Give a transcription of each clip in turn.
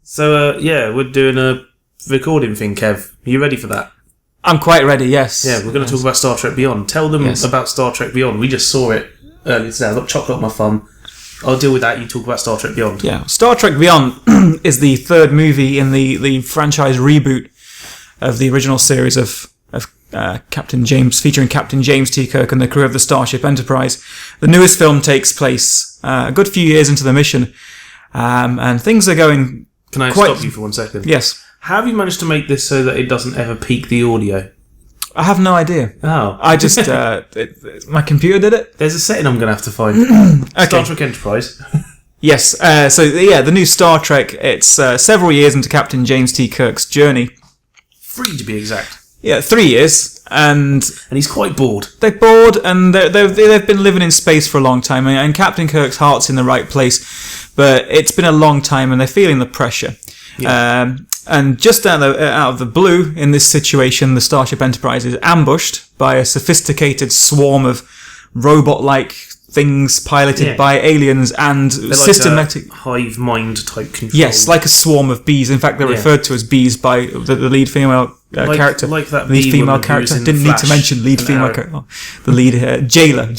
So, we're doing a recording thing, Kev. Are you ready for that? I'm quite ready, yes. Yeah, we're going to talk about Star Trek Beyond. Tell them about Star Trek Beyond. We just saw it earlier today. I've got chocolate on my thumb. I'll deal with that. You talk about Star Trek Beyond. Yeah, Star Trek Beyond is the third movie in the franchise reboot of the original series of Captain James, featuring Captain James T. Kirk and the crew of the Starship Enterprise. The newest film takes place a good few years into the mission, and things are going. Can I stop you for 1 second? Yes. How have you managed to make this so that it doesn't ever peak the audio? I have no idea. Oh. I just my computer did it. There's a setting I'm going to have to find. Okay. Star Trek Enterprise. Yes. The new Star Trek. It's several years into Captain James T. Kirk's journey. 3 to be exact. Yeah, 3 years, and he's quite bored. They're bored, and they've been living in space for a long time, and Captain Kirk's heart's in the right place, but it's been a long time, and they're feeling the pressure. Yeah. And just out of the blue, in this situation, the Starship Enterprise is ambushed by a sophisticated swarm of robot-like things piloted by aliens and they're systematic like a hive mind type control. Yes, like a swarm of bees. In fact, they're referred to as bees by the lead female character. Like that lead female character. Didn't need to mention lead female character. The lead Jayla.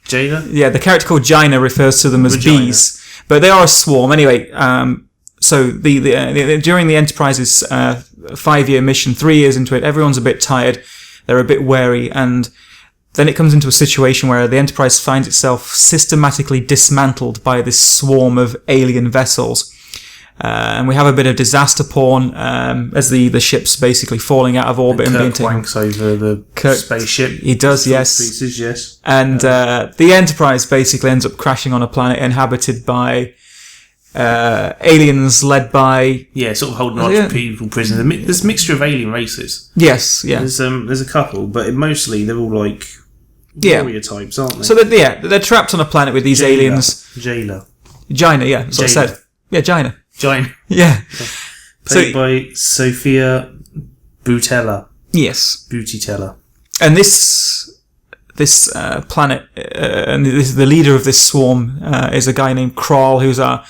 Jayla? Yeah, the character called Jaina refers to them as bees, but they are a swarm anyway. So during the Enterprise's 5-year mission, 3 years into it, everyone's a bit tired. They're a bit wary, and then it comes into a situation where the Enterprise finds itself systematically dismantled by this swarm of alien vessels. And we have a bit of disaster porn as the ship's basically falling out of orbit and being taken. Wanks over the spaceship. He does, yes. Pieces, yes. And the Enterprise basically ends up crashing on a planet inhabited by aliens led by sort of holding on to people prisoners. There's a mixture of alien races. Yes, yeah. There's a couple, but mostly they're all like warrior types, aren't they? So they're trapped on a planet with these aliens. Jaina, yeah, that's what I said. Yeah, Jaina. Yeah. Played by Sophia Boutella. Yes. Boutella. And this planet, and the leader of this swarm is a guy named Krall, who's our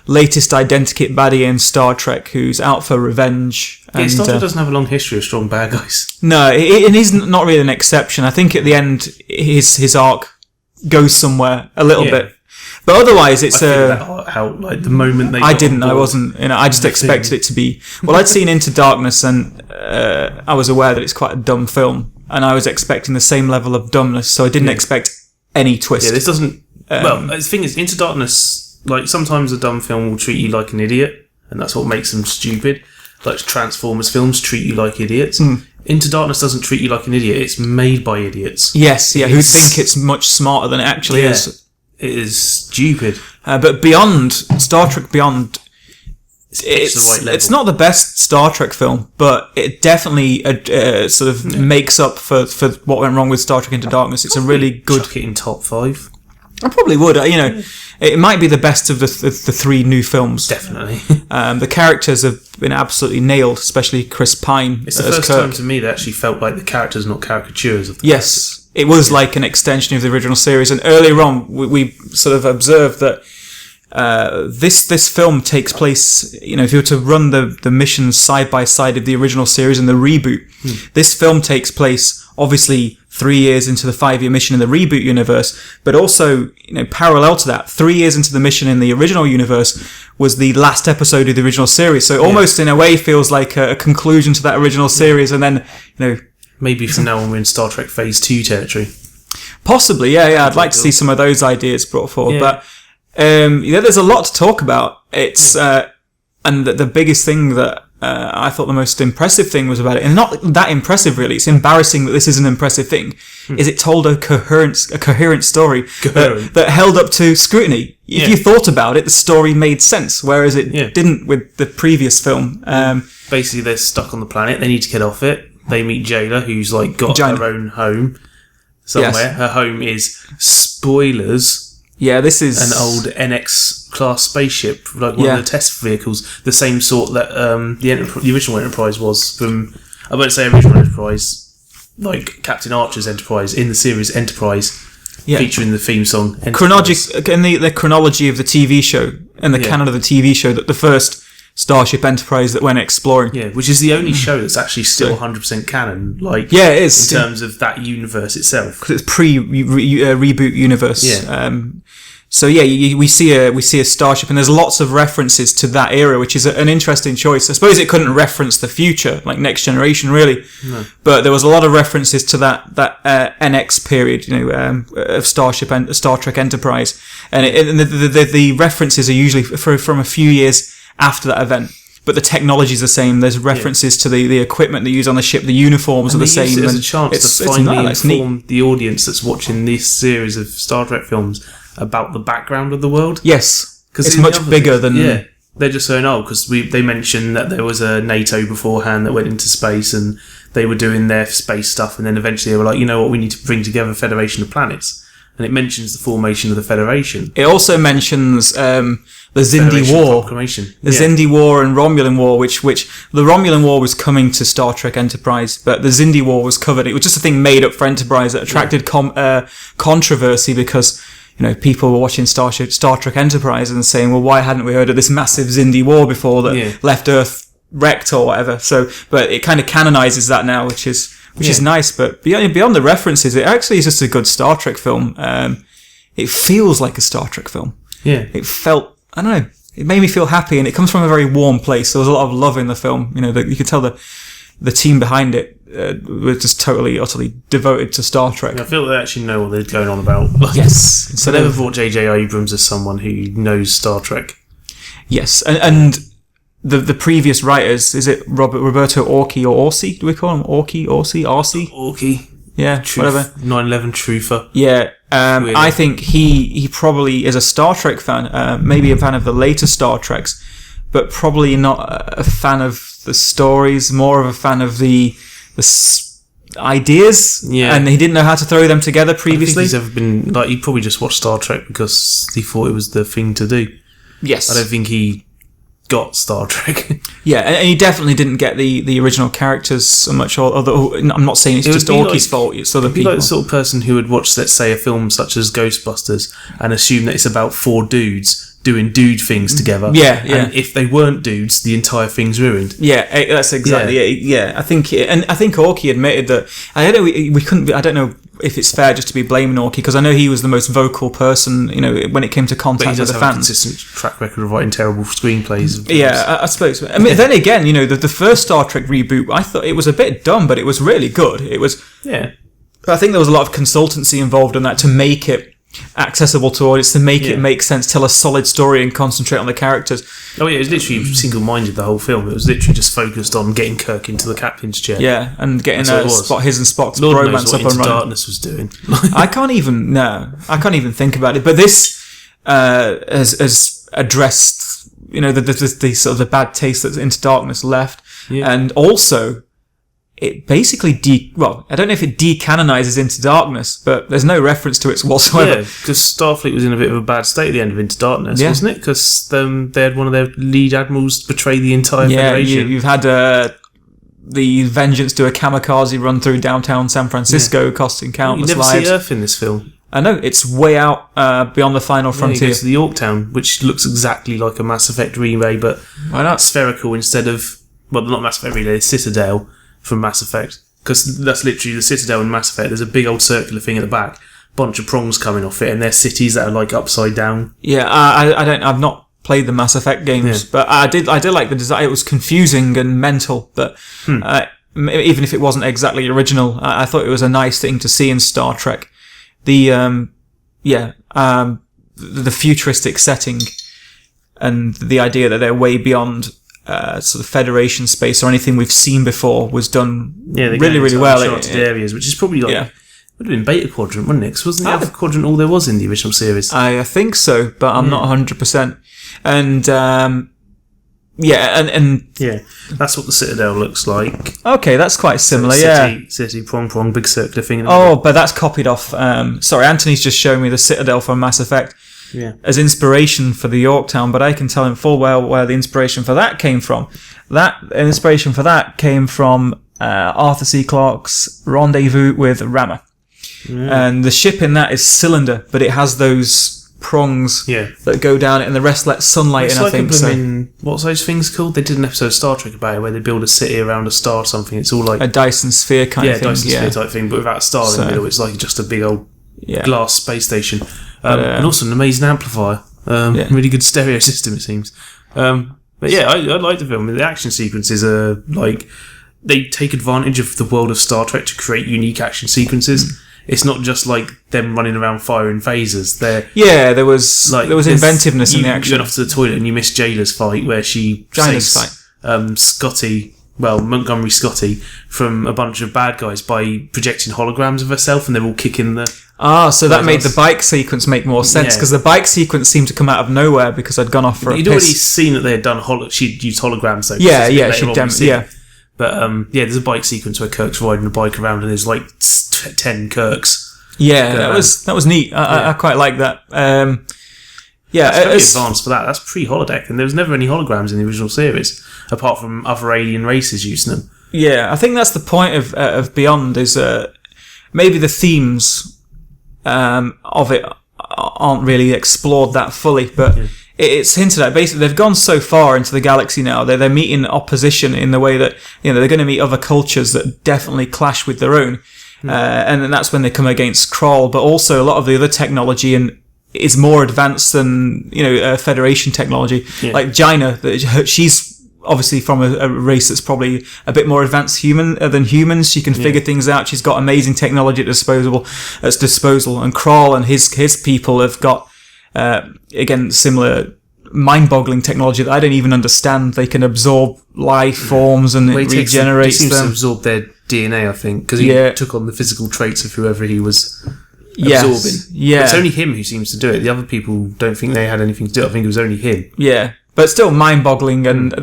latest identikit baddie in Star Trek, who's out for revenge. And Star Trek doesn't have a long history of strong bad guys. No, and he's not really an exception. I think at the end, his arc goes somewhere a little bit. But otherwise, it's out like the moment they. I wasn't. I just expected it to be. Well, I'd seen Into Darkness, and I was aware that it's quite a dumb film, and I was expecting the same level of dumbness, so I didn't expect any twist. Yeah, this doesn't. The thing is, Into Darkness, like sometimes a dumb film will treat you like an idiot, and that's what makes them stupid. Like Transformers films treat you like idiots. Into Darkness doesn't treat you like an idiot. It's made by idiots. Yes, who think it's much smarter than it actually is. It is stupid. But Star Trek Beyond, it's not the best Star Trek film, but it definitely sort of makes up for what went wrong with Star Trek Into Darkness. It's a really good. Chuck it in top 5. I probably would. It might be the best of the 3 new films. Definitely. The characters have been absolutely nailed, especially Chris Pine. It's the first time to me that actually felt like the characters, not caricatures of the characters. It was like an extension of the original series, and earlier on we sort of observed that this film takes place, if you were to run the missions side by side of the original series and the reboot, this film takes place obviously 3 years into the 5-year mission in the reboot universe, but also, parallel to that, 3 years into the mission in the original universe was the last episode of the original series. So it almost in a way feels like a conclusion to that original series, and then, maybe from now on we're in Star Trek Phase 2 territory. Possibly, yeah. I'd like to see some of those ideas brought forward. But there's a lot to talk about. It's and the biggest thing that I thought the most impressive thing was about it, and not that impressive really. It's embarrassing that this is an impressive thing. Is it told a coherent story that held up to scrutiny? If you thought about it, the story made sense, whereas it didn't with the previous film. Basically, they're stuck on the planet. They need to get off it. They meet Jayla, who's like got her own home somewhere. Yes. Her home is, spoilers. Yeah, this is an old NX class spaceship, like one of the test vehicles, the same sort that the original Enterprise was from. I won't say original Enterprise, like Captain Archer's Enterprise in the series Enterprise, featuring the theme song. The chronology of the TV show and the canon of the TV show, that the first Starship Enterprise that went exploring. Yeah, which is the only show that's actually still 100% canon. Like, yeah, it is in terms of that universe itself, because it's reboot universe. Yeah. So yeah, we see a starship, and there's lots of references to that era, which is an interesting choice. I suppose it couldn't reference the future, like Next Generation, really, but there was a lot of references to that NX period, of Star Trek Enterprise, and the references are usually from a few years after that event. But the technology's the same. There's references to the equipment they use on the ship. The uniforms are the same. Use it as a chance to finally inform the audience that's watching this series of Star Trek films about the background of the world. Yes, because it's much bigger than... Yeah, they're just saying, because they mentioned that there was a NATO beforehand that went into space and they were doing their space stuff, and then eventually they were like, you know what, we need to bring together a Federation of Planets. And it mentions the formation of the Federation. It also mentions the Xindi War. The Xindi War and Romulan War, which the Romulan War was coming to Star Trek Enterprise, but the Xindi War was covered. It was just a thing made up for Enterprise that attracted controversy because... people were watching Star Trek Enterprise and saying, well, why hadn't we heard of this massive Xindi War before that left Earth wrecked or whatever? So, but it kind of canonizes that now, which is nice. But beyond the references, it actually is just a good Star Trek film. It feels like a Star Trek film. Yeah. It felt, I don't know, it made me feel happy, and it comes from a very warm place. There was a lot of love in the film. You could tell the team behind it were just totally, utterly devoted to Star Trek. I feel they actually know what they're going on about. Yes. So they never thought J.J. Abrams as someone who knows Star Trek. Yes, and the previous writers, is it Roberto Orci or Orsi? Do we call him Orci? Orci. Yeah, whatever. 9/11 truther. Yeah, I think he probably is a Star Trek fan, maybe a fan of the later Star Treks, but probably not a fan of the stories, more of a fan of the ideas, and he didn't know how to throw them together previously. I don't think he's ever been he probably just watched Star Trek because he thought it was the thing to do. Yes, I don't think he got Star Trek. Yeah, and he definitely didn't get the original characters so much. Although I'm not saying it's just Orki's fault; it's other people. Like the sort of person who would watch, let's say, a film such as Ghostbusters and assume that it's about four dudes doing dude things together. Yeah. And if they weren't dudes, the entire thing's ruined. Yeah, that's exactly it. Yeah, I think Orki admitted that. I don't know. We couldn't. I don't know if it's fair just to be blaming Orki, because I know he was the most vocal person, when it came to contact with the fans. But he does have a consistent track record of writing terrible screenplays. Yeah, I suppose. I mean, then again, the first Star Trek reboot, I thought it was a bit dumb, but it was really good. It was. Yeah. I think there was a lot of consultancy involved in that to make it accessible to audience, to make it make sense, tell a solid story and concentrate on the characters. Oh yeah, it was literally single-minded, the whole film. It was literally just focused on getting Kirk into the captain's chair. Yeah, and getting his and Spock's Lord romance knows what up and running. Darkness was doing. I can't even think about it. But this has addressed the sort of the bad taste that Into Darkness left, and also it basically I don't know if it decanonizes Into Darkness, but there's no reference to it whatsoever. Yeah, because Starfleet was in a bit of a bad state at the end of Into Darkness, wasn't it? Because they had one of their lead admirals betray the entire Federation. You've had the Vengeance do a kamikaze run through downtown San Francisco, costing countless lives. You never see Earth in this film. I know, it's way out beyond the final frontier. It's the Yorktown, which looks exactly like a Mass Effect relay, but why not? Spherical instead of... Well, not Mass Effect relay, Citadel from Mass Effect. Because that's literally the Citadel in Mass Effect. There's a big old circular thing at the back, bunch of prongs coming off it, and they're cities that are like upside down. Yeah, I've not played the Mass Effect games, but I did like the design. It was confusing and mental, but even if it wasn't exactly original, I thought it was a nice thing to see in Star Trek. The futuristic setting and the idea that they're way beyond sort of Federation space or anything we've seen before was done really, really well. Uncharted areas, which is probably would have been Beta Quadrant, wouldn't it? Because wasn't the Alpha Quadrant all there was in the original series? I think so, but I'm not 100%. And that's what the Citadel looks like. Okay, that's quite similar. City, prong, big circular thing. But that's copied off. Sorry, Anthony's just showing me the Citadel from Mass Effect. As inspiration for the Yorktown, but I can tell him full well where the inspiration for that came from. That inspiration for that came from Arthur C. Clarke's Rendezvous with Rama. And the ship in that is Cylinder, but it has those prongs Yeah. that go down it, and the rest let sunlight It's in, like I think. So. what's those things called? They did an episode of Star Trek about it where they build a city around a star or something. It's all like A Dyson sphere kind of thing. Dyson sphere type thing, but without a star in the middle. It's like just a big old glass space station. And also an amazing amplifier. Really good stereo system, it seems. But yeah, I like the film. The action sequences are like, they take advantage of the world of Star Trek to create unique action sequences. It's not just like them running around firing phasers. There was inventiveness in the action. You went off to the toilet and you missed Jayla's fight where she saves Montgomery Scotty from a bunch of bad guys by projecting holograms of herself, and they're all kicking the... So that made the bike sequence make more sense, because the bike sequence seemed to come out of nowhere because I'd gone off for a piss. You'd already seen that they had done... she'd used holograms, though. But there's a bike sequence where Kirk's riding a bike around and there's like 10 Kirks. Yeah, that was neat. I quite like that. That's very advanced for that. That's pre-holodeck, and there was never any holograms in the original series, apart from other alien races using them. Yeah, I think that's the point of Beyond, is maybe the themes of it aren't really explored that fully, but it's hinted at. Basically, they've gone so far into the galaxy now. They're meeting opposition in the way that they're going to meet other cultures that definitely clash with their own, and then that's when they come against Krall. But also, a lot of the other technology is more advanced than Federation technology. Like Jaina, she's obviously from a race that's probably a bit more advanced than humans. She can figure things out. She's got amazing technology at disposal. And Krall and his people have got again similar mind-boggling technology that I don't even understand. They can absorb life forms and regenerate them. He seems to absorb their DNA, I think, because he took on the physical traits of whoever he was absorbing. Yeah, it's only him who seems to do it. The other people don't think they had anything to do it. I think it was only him. Yeah. But still mind-boggling, and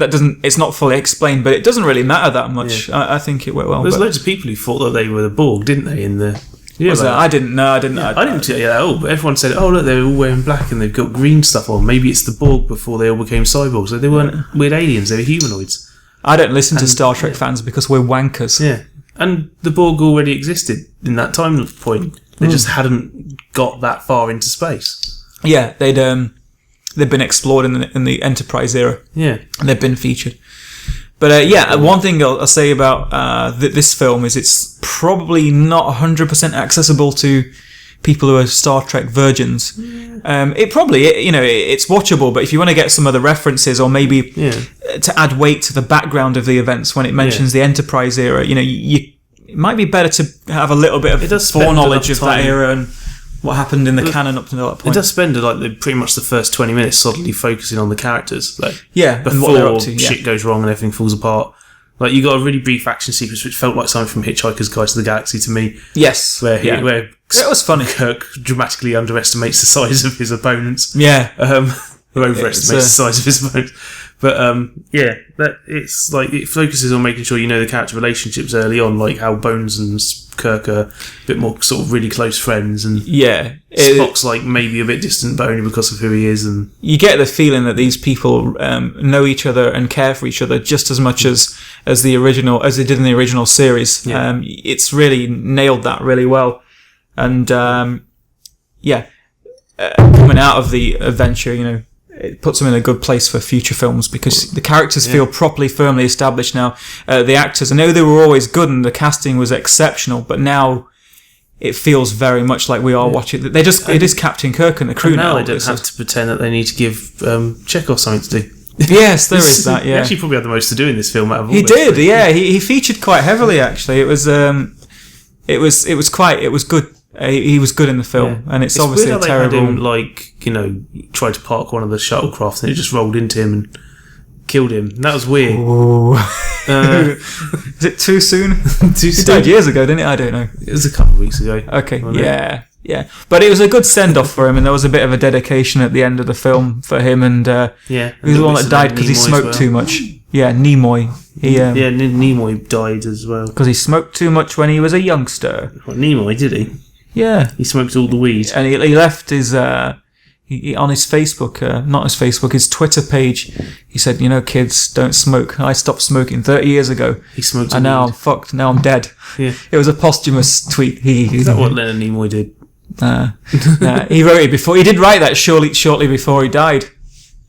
it's not fully explained, but it doesn't really matter that much. I think it went well. There's loads of people who thought that they were the Borg, didn't they, in the... I didn't know. I didn't see it at all, but everyone said, oh, look, they're all wearing black and they've got green stuff on. Maybe it's the Borg before they all became cyborgs. So they weren't weird aliens, they were humanoids. I don't listen to Star Trek fans because we're wankers. Yeah. And the Borg already existed in that time point. They just hadn't got that far into space. Yeah, they've been explored in the Enterprise era. Yeah. And they've been featured. But one thing I'll say about this film is it's probably not 100% accessible to people who are Star Trek virgins. It probably, it's watchable, but if you want to get some other references, or maybe to add weight to the background of the events when it mentions the Enterprise era, it might be better to have a little bit of foreknowledge of that era and what happened in the canon up to that point. It does spend pretty much the first 20 minutes solidly focusing on the characters. Before and what they're up to, shit goes wrong and everything falls apart. Like, you got a really brief action sequence which felt like something from Hitchhiker's Guide to the Galaxy to me. Yes. Where it was funny. Kirk dramatically underestimates the size of his opponents. Yeah. Or overestimates the size of his opponents. But it's like, it focuses on making sure you know the character relationships early on, like how Bones and Kirk are a bit more sort of really close friends, and Spock's like maybe a bit distant but only because of who he is, and you get the feeling that these people know each other and care for each other just as much as they did in the original series. It's really nailed that really well, and coming out of the adventure, it puts them in a good place for future films because the characters feel properly, firmly established now. The actors, I know they were always good and the casting was exceptional, but now it feels very much like we are watching. It is Captain Kirk and the crew now. They don't have to pretend that they need to give Chekhov something to do. Yes, there is that. Yeah, he actually probably had the most to do in this film out of all. He did. Yeah, he featured quite heavily. Actually, it was good. He was good in the film, and it's obviously weird a terrible. They had him, tried to park one of the shuttlecrafts, and it just rolled into him and killed him. That was weird. Is it too soon? He died years ago, didn't it? I don't know. It was a couple of weeks ago. Okay, yeah. But it was a good send off for him, and there was a bit of a dedication at the end of the film for him. And he was the one that died because he smoked too much. Yeah, Nimoy. Nimoy died as well because he smoked too much when he was a youngster. What, Nimoy, did he? Yeah, he smoked all the weed, and he left his on his Facebook, not his Facebook, his Twitter page. He said, kids, don't smoke. I stopped smoking 30 years ago. He smoked, and now I'm fucked. Now I'm dead. Yeah, it was a posthumous tweet. Is that what Leonard Nimoy did? He wrote it before. He did write that shortly before he died.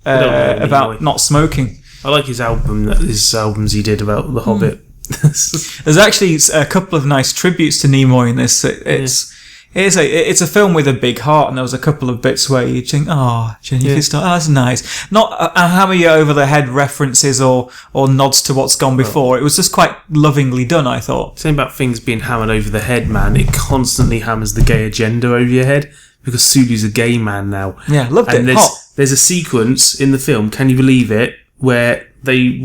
About not smoking. I like his albums he did about The Hobbit. There's actually a couple of nice tributes to Nimoy in this. It's a film with a big heart, and there was a couple of bits where you think, that's nice. Not a hammer you over the head references or nods to what's gone before. It was just quite lovingly done, I thought. Saying about things being hammered over the head, man, it constantly hammers the gay agenda over your head, because Sulu's a gay man now. Yeah, loved it. There's a sequence in the film, can you believe it, where they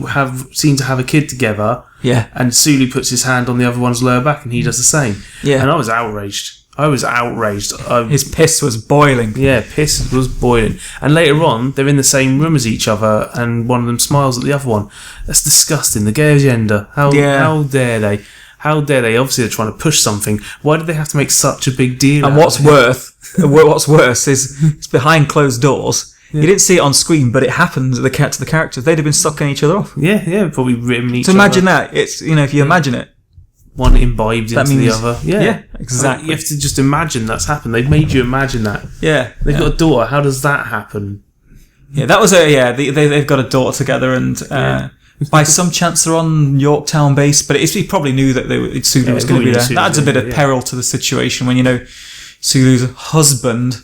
seem to have a kid together. Yeah. And Sulu puts his hand on the other one's lower back, and he does the same. Yeah. And I was outraged. His piss was boiling. Yeah, piss was boiling. And later on, they're in the same room as each other, and one of them smiles at the other one. That's disgusting. The gay agenda. How dare they? How dare they? Obviously, they're trying to push something. Why did they have to make such a big deal? And what's worse is it's behind closed doors. Yeah. You didn't see it on screen, but it happened to the characters. They'd have been sucking each other off. Yeah, probably ripping each other. So imagine that. It's if you imagine it. One imbibed into the other. Yeah, exactly. You have to just imagine that's happened. They've made you imagine that. Yeah. They've got a daughter. How does that happen? Yeah, that was they've got a daughter together, and by some chance they're on Yorktown base, but he probably knew that Sulu was going to be there. That adds a bit of peril to the situation when Sulu's husband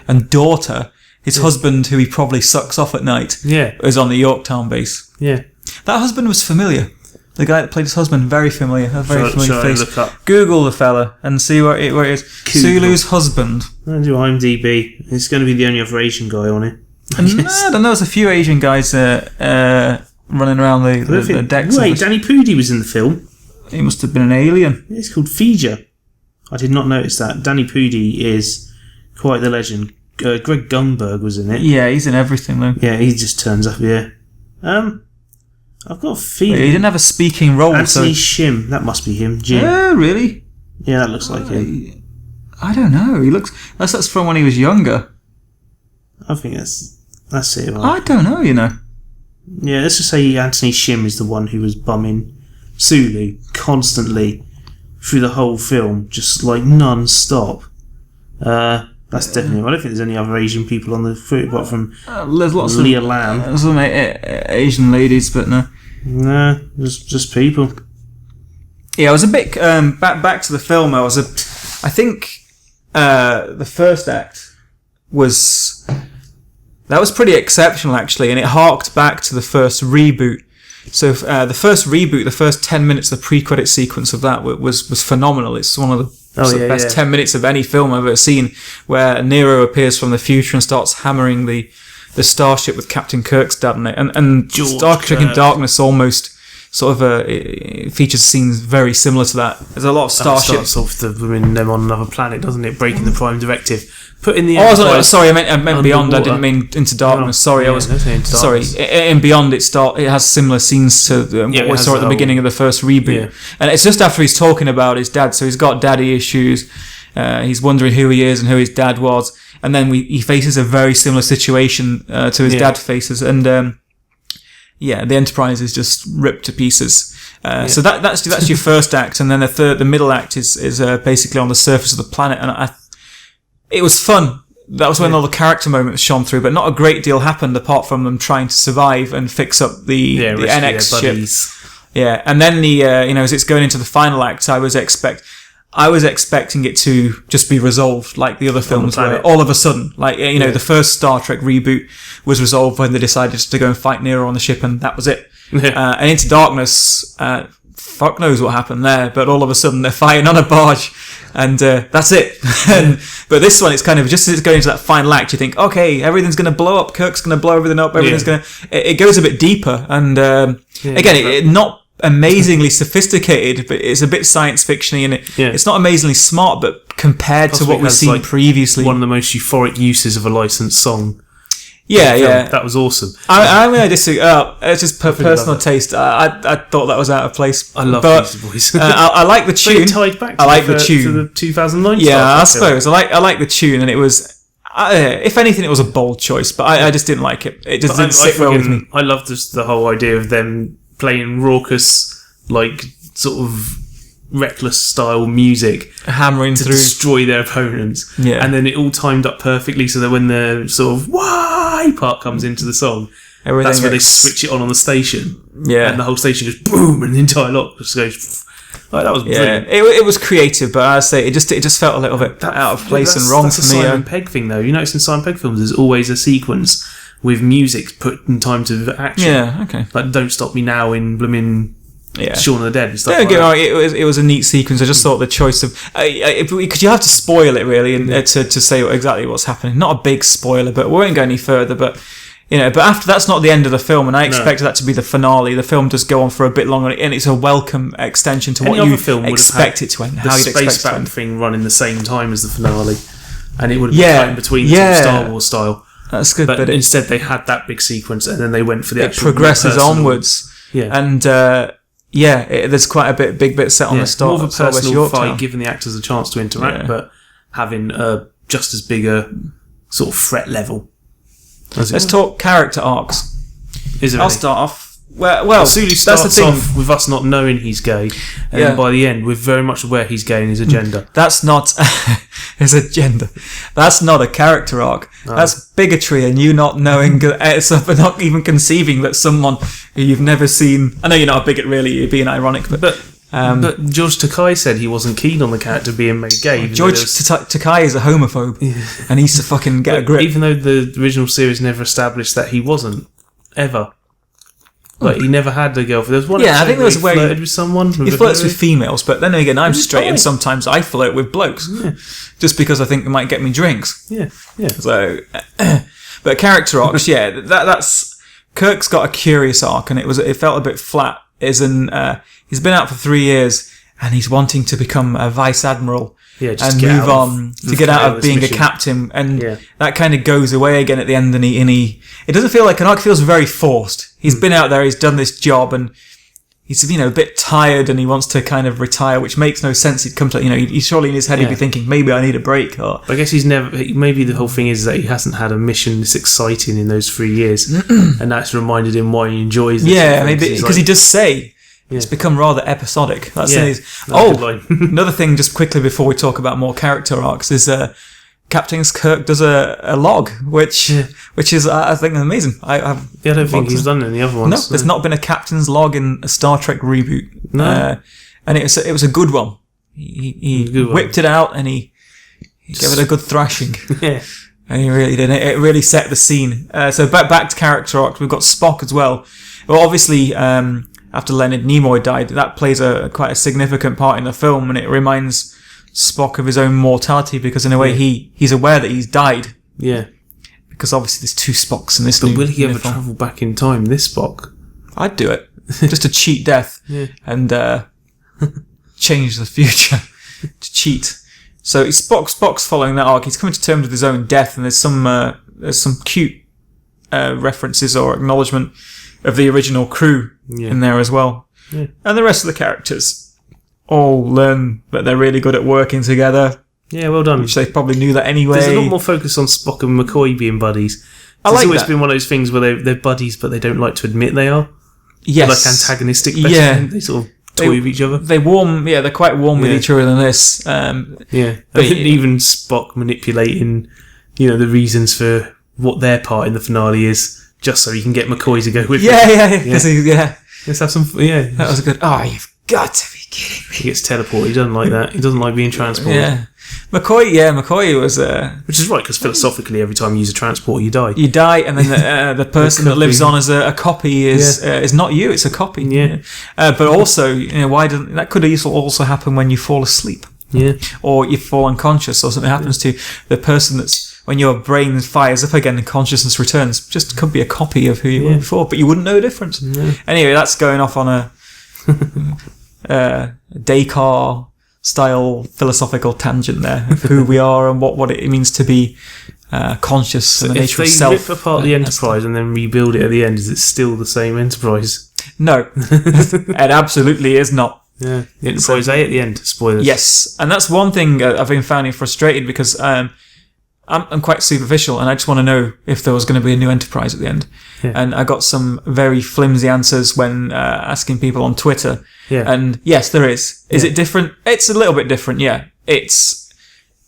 and daughter, his husband, who he probably sucks off at night, is on the Yorktown base. Yeah. That husband was familiar. The guy that played his husband, very familiar. A very familiar face. Look up? Google the fella and see where it is. Sulu's husband. I'll do IMDb. It's going to be the only other Asian guy on it. I don't know. There's a few Asian guys running around the decks. Wait, Danny Pudi was in the film. He must have been an alien. It's called Fija. I did not notice that. Danny Pudi is quite the legend. Greg Gunberg was in it. Yeah, he's in everything though. Yeah, he just turns up. Yeah. I've got a feeling. He didn't have a speaking role. Anthony Shim. That must be him. Jim. Oh, really? Yeah, that looks like him. I don't know. He looks. That's from when he was younger. I think that's it. Right? I don't know. Yeah, let's just say Anthony Shim is the one who was bumming Sulu constantly through the whole film, just like non-stop. That's definitely. I don't think there's any other Asian people on the fruit apart from there's lots Leah Lamb. There's some Asian ladies, but no. No, just people. Yeah, I was a bit back to the film. I think the first act was pretty exceptional actually, and it harked back to the first reboot. So the first reboot, the first 10 minutes, the pre-credit sequence of that was phenomenal. It's one of the best 10 minutes of any film I've ever seen, where Nero appears from the future and starts hammering the starship with Captain Kirk's dad on it. And Star Trek in Darkness almost sort of it features scenes very similar to that. There's a lot of starships. Starts off them on another planet, doesn't it? Breaking the Prime Directive. Put in the sorry, I meant Beyond. I didn't mean Into Darkness. Sorry, sorry. In Beyond, it has similar scenes to what we saw at the beginning of the first reboot, and it's just after he's talking about his dad. So he's got daddy issues. He's wondering who he is and who his dad was, and then he faces a very similar situation to his dad faces, and the Enterprise is just ripped to pieces. So that's your first act, and then the middle act is basically on the surface of the planet, and it was fun. That was when all the character moments shone through, but not a great deal happened apart from them trying to survive and fix up the NX ship. Yeah, and then as it's going into the final act, I was expecting it to just be resolved like the other films, where all of a sudden, the first Star Trek reboot was resolved when they decided to go and fight Nero on the ship, and that was it. And Into Darkness, fuck knows what happened there, but all of a sudden they're fighting on a barge, and that's it. But this one, it's kind of just as it's going into that final act, you think, okay, everything's going to blow up, Kirk's going to blow everything up, everything's going to. It goes a bit deeper, and again, not amazingly sophisticated, but it's a bit science fictiony, and it's not amazingly smart, but compared to what we've seen previously, one of the most euphoric uses of a licensed song. That was awesome. I disagree. It's just personal taste. I thought that was out of place. I love Beastie Boys. I like the tune. Tied back I like the tune to the 2009. Yeah, I suppose. I like the tune, and it was. If anything, it was a bold choice, but I just didn't like it. It just didn't sit well with me. I love just the whole idea of them playing raucous, like sort of reckless style music hammering to through, destroy their opponents. Yeah. And then it all timed up perfectly so that when the sort of why part comes into the song, that's where they switch it on the station. Yeah. And the whole station goes boom, and the entire lot just goes. Like, that was brilliant. It was creative, but I say it just felt a little bit out of place and wrong for me. That's a Simon Pegg thing, though. You notice in Simon Pegg films, there's always a sequence with music put in time to action. Yeah, okay. Like "Don't Stop Me Now" in blooming Shaun of the Dead and stuff. It was a neat sequence. I just thought the choice of because you have to spoil it really, and to say exactly what's happening. Not a big spoiler, but we won't go any further. But but after that's not the end of the film, and I expected that to be the finale. The film does go on for a bit longer, and it's a welcome extension to what you expect it to end. How you'd expect it to end. The space battle thing running the same time as the finale, and it would have been in between Star Wars style. That's good, but instead they had that big sequence, and then they went for the actual. It progresses onwards, and there's quite a big bit set on the start. More of a personal fight, giving the actors a chance to interact, but having just as big a sort of threat level. Let's talk character arcs. I'll start off. Well, Sulu starts off with us not knowing he's gay, and then by the end, we're very much aware he's gay and his agenda. That's not his agenda. That's not a character arc. No. That's bigotry, and you not knowing, not even conceiving that someone who you've never seen. I know you're not a bigot, really. You're being ironic, but George Takei said he wasn't keen on the character being made gay. George Takei is a homophobe, and he needs to fucking get a grip. Even though the original series never established that he wasn't ever. Like, he never had a girlfriend. There was one I think there was where he flirted with someone. He flirts with females, but then again, I'm straight, and sometimes I flirt with blokes, just because I think it might get me drinks. Yeah. So, but character arcs, that's Kirk's got a curious arc, and it felt a bit flat. He's been out for 3 years, and he's wanting to become a vice admiral. And move on to get out of being a captain, and that kind of goes away again at the end. And he it doesn't feel like an arc; it feels very forced. He's been out there, he's done this job, and he's a bit tired, and he wants to kind of retire, which makes no sense. He'd come to he's surely in his head he'd be thinking maybe I need a break. Or I guess he's never. Maybe the whole thing is that he hasn't had a mission this exciting in those 3 years, and that's reminded him why he enjoys. Maybe because he does say. It's become rather episodic. That's another thing, just quickly before we talk about more character arcs, is Captain Kirk does a log, which is I think amazing. I don't think he's done it in the other ones. No, there's not been a captain's log in a Star Trek reboot. No, and it was a good one. He whipped it out and he gave it a good thrashing. Yeah. And he really did. It really set the scene. So back to character arcs, we've got Spock as well. Well, obviously. After Leonard Nimoy died, that plays quite a significant part in the film, and it reminds Spock of his own mortality because, in a way, he's aware that he's died. Yeah. Because obviously there's 2 Spocks in this. But will he ever travel back in time? This Spock? I'd do it just to cheat death and change the future to cheat. So Spock's following that arc. He's coming to terms with his own death, and there's some cute references or acknowledgement of the original crew in there as well. Yeah. And the rest of the characters all learn that they're really good at working together. Yeah, well done. Which they probably knew that anyway. There's a lot more focus on Spock and McCoy being buddies. I like always been one of those things where they're buddies, but they don't like to admit they are. Yes. They're like antagonistic best friends. They sort of toy with each other. They're quite warm with each other in this. I think even Spock manipulating, the reasons for what their part in the finale is, just so he can get McCoy to go with him. Yeah. Let's have some. Yeah, that was a good. Oh, you've got to be kidding me. He gets teleported. He doesn't like that. He doesn't like being transported. Yeah, McCoy was. Which is right, because philosophically, every time you use a transporter, you die. You die, and then the person that lives on as a copy is not you. It's a copy. Yeah. But also, why doesn't that could also happen when you fall asleep? Yeah. Or you fall unconscious, or something happens to the person that's. When your brain fires up again and consciousness returns, just could be a copy of who you were before, but you wouldn't know the difference. Yeah. Anyway, that's going off on a Descartes-style philosophical tangent there of who we are and what it means to be conscious and the nature of self. If they rip apart the Enterprise and then rebuild it at the end, is it still the same Enterprise? No, it absolutely is not. Yeah, the Enterprise A at the end. Spoilers. Yes, and that's one thing I've been finding frustrated because. I'm quite superficial, and I just want to know if there was going to be a new Enterprise at the end. Yeah. And I got some very flimsy answers when asking people on Twitter. Yeah. And yes, there is. Is it different? It's a little bit different, yeah. It's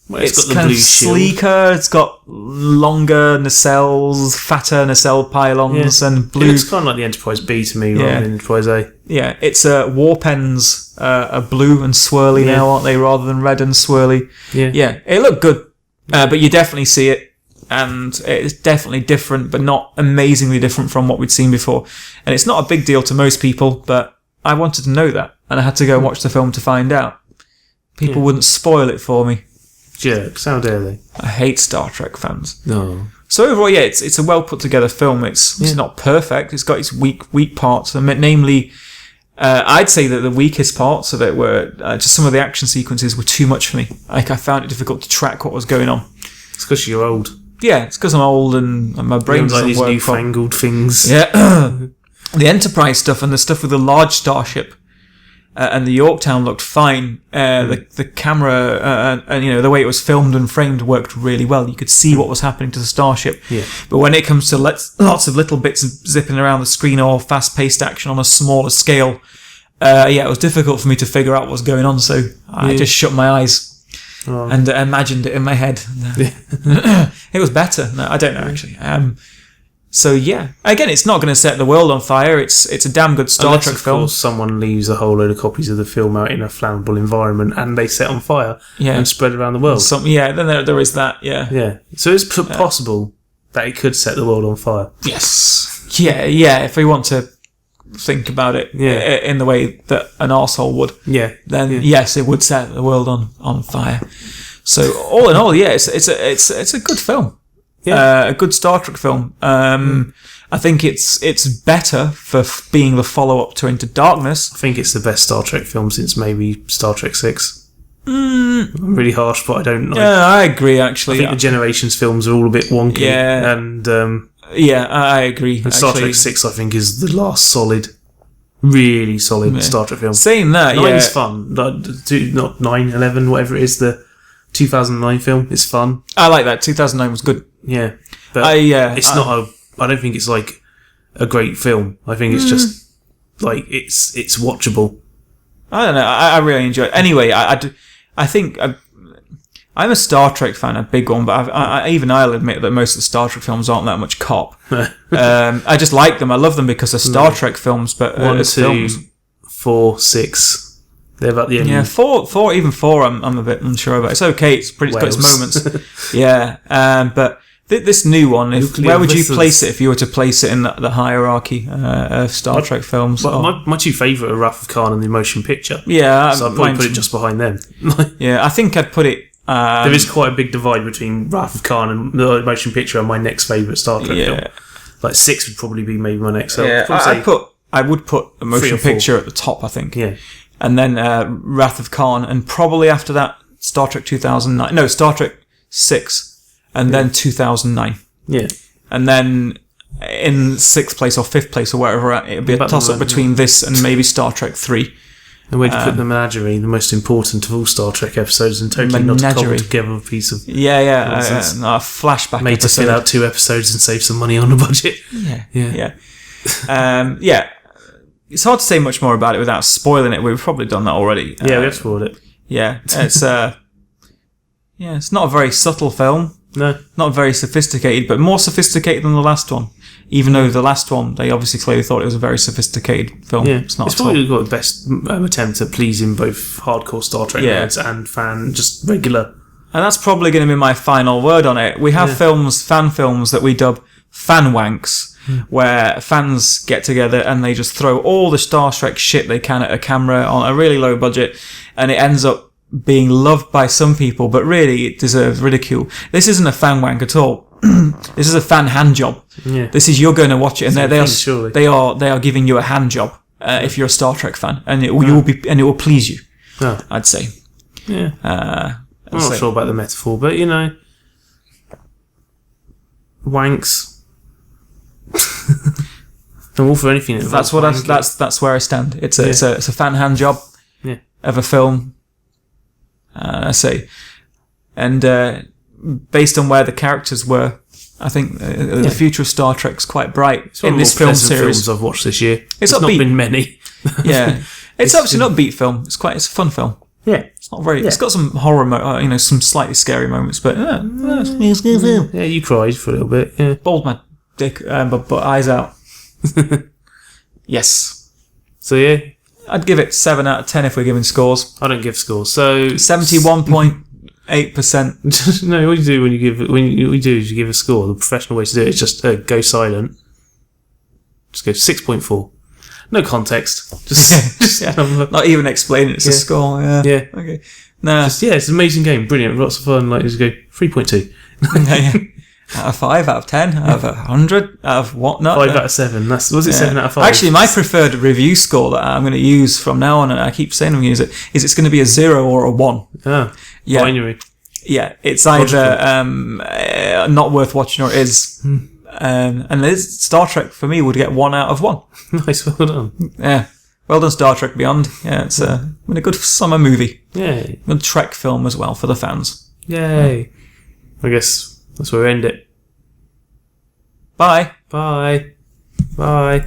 got the kind blue of shield. sleeker. It's got longer nacelles, fatter nacelle pylons, and It blue. looks kind of like the Enterprise B to me, rather than Enterprise A. Yeah, it's warp ends are blue and swirly now, aren't they, rather than red and swirly? Yeah. Yeah, it looked good, but you definitely see it, and it's definitely different, but not amazingly different from what we'd seen before. And it's not a big deal to most people, but I wanted to know that, and I had to go and watch the film to find out. People wouldn't spoil it for me. Jerks, how dare they? I hate Star Trek fans. No. So overall, yeah, it's a well put together film. It's not perfect. It's got its weak parts. Namely, I'd say that the weakest parts of it were just some of the action sequences were too much for me. Like I found it difficult to track what was going on. It's because you're old. Yeah, it's because I'm old and my brain Like doesn't these work. newfangled things. Yeah, the Enterprise stuff and the stuff with the large starship. And the Yorktown looked fine. The camera and the way it was filmed and framed worked really well. You could see what was happening to the starship. Yeah. But when it comes to lots of little bits zipping around the screen or fast-paced action on a smaller scale, it was difficult for me to figure out what was going on. So I just shut my eyes and imagined it in my head. It was better. No, I don't know actually. So yeah, again, it's not going to set the world on fire. It's a damn good Star Trek film. Of course, someone leaves a whole load of copies of the film out in a flammable environment and they set on fire and spread around the world. Then there is that. Yeah. Yeah. So it's possible that it could set the world on fire. Yes. Yeah. If we want to think about it in the way that an arsehole would, then yes, it would set the world on fire. So all in all, it's a good film. Yeah. A good Star Trek film. I think it's better for being the follow-up to Into Darkness. I think it's the best Star Trek film since maybe Star Trek 6. I'm really harsh, but I don't like... Yeah, I agree, actually. I think the Generations films are all a bit wonky. Yeah. And... I agree. And Star Trek 6, I think, is the last really solid Star Trek film. Saying that, 9's fun. Not 9, 11, whatever it is, the 2009 film. It's fun. I like that. 2009 was good. Yeah. But it's not I don't think it's like a great film. I think it's just like it's watchable. I don't know. I really enjoy it. Anyway, I think I'm a Star Trek fan, a big one, but I'll admit that most of the Star Trek films aren't that much cop. I just like them. I love them because they're Star Trek films, but 1, 2, films. 4, 6. They're about the end. Yeah, four. I'm a bit unsure about. It's okay. It's got its moments. Yeah, but this new one, where would you place it if you were to place it in the hierarchy of Star Trek films? My two favourite are Wrath of Khan and the Motion Picture. Yeah, so I'd probably put it just behind them. Yeah, I think I'd put it. There is quite a big divide between Wrath of Khan and the Motion Picture and my next favourite Star Trek film. Like 6 would probably be maybe my next. So I would put the Motion Picture at the top, I think. Yeah. And then Wrath of Khan, and probably after that Star Trek 2009. No, Star Trek 6, and then 2009. Yeah. And then in 6th place or 5th place or wherever, it'd be a toss-up between this and maybe Star Trek 3. And where'd you put the Menagerie, the most important of all Star Trek episodes, and totally not a cobbled together piece of... a flashback made episode. to fill out 2 episodes and save some money on the budget. Yeah. It's hard to say much more about it without spoiling it. We've probably done that already. Yeah, we have spoiled it. Yeah, it's it's not a very subtle film. No. Not very sophisticated, but more sophisticated than the last one. Even though the last one, they obviously clearly thought it was a very sophisticated film. Yeah, it's not. It's probably got the best attempt at pleasing both hardcore Star Trek nerds and just regular. And that's probably going to be my final word on it. We have fan films that we dub fan wanks, where fans get together and they just throw all the Star Trek shit they can at a camera on a really low budget, and it ends up being loved by some people, but really it deserves ridicule. This isn't a fan wank at all. This is a fan hand job. Yeah. This is, you're going to watch it, and they are giving you a hand job if you're a Star Trek fan, and it will please you. I'd say. Yeah. I'm not sure about the metaphor, but wanks. I'm all for anything. That's where I stand. It's a fan hand job of a film. I say, and based on where the characters were, I think the future of Star Trek's quite bright in this film series. Films I've watched this year. It's not been many. Yeah, it's actually an upbeat film. It's a fun film. Yeah, it's not very. Yeah. It's got some horror, some slightly scary moments, but yeah, you cried for a little bit. Yeah, bald man, dick, but eyes out. Yes. So yeah, I'd give it 7 out of 10 if we're giving scores. I don't give scores. So 71.8%. No, what you do when you give a score. The professional way to do it is just go silent. Just go 6.4. No context. Just not even explaining it's a score. Yeah. Yeah. Okay. Nah. It's an amazing game. Brilliant. Lots of fun. Like, just go 3.2. Out of 5, out of 10, out of 100, out of whatnot. 5 out of 7. Was it 7 out of 5? Actually, my preferred review score that I'm going to use from now on, and I keep saying I'm going to use it, is it's going to be a 0 or a 1. Ah, yeah. Binary. Yeah, it's either not worth watching or it is. And Star Trek, for me, would get 1 out of 1. Nice, well done. Yeah. Well done, Star Trek Beyond. Yeah, it's been a good summer movie. Yay. Good Trek film as well for the fans. Yay. I guess that's where we end it. Bye. Bye. Bye.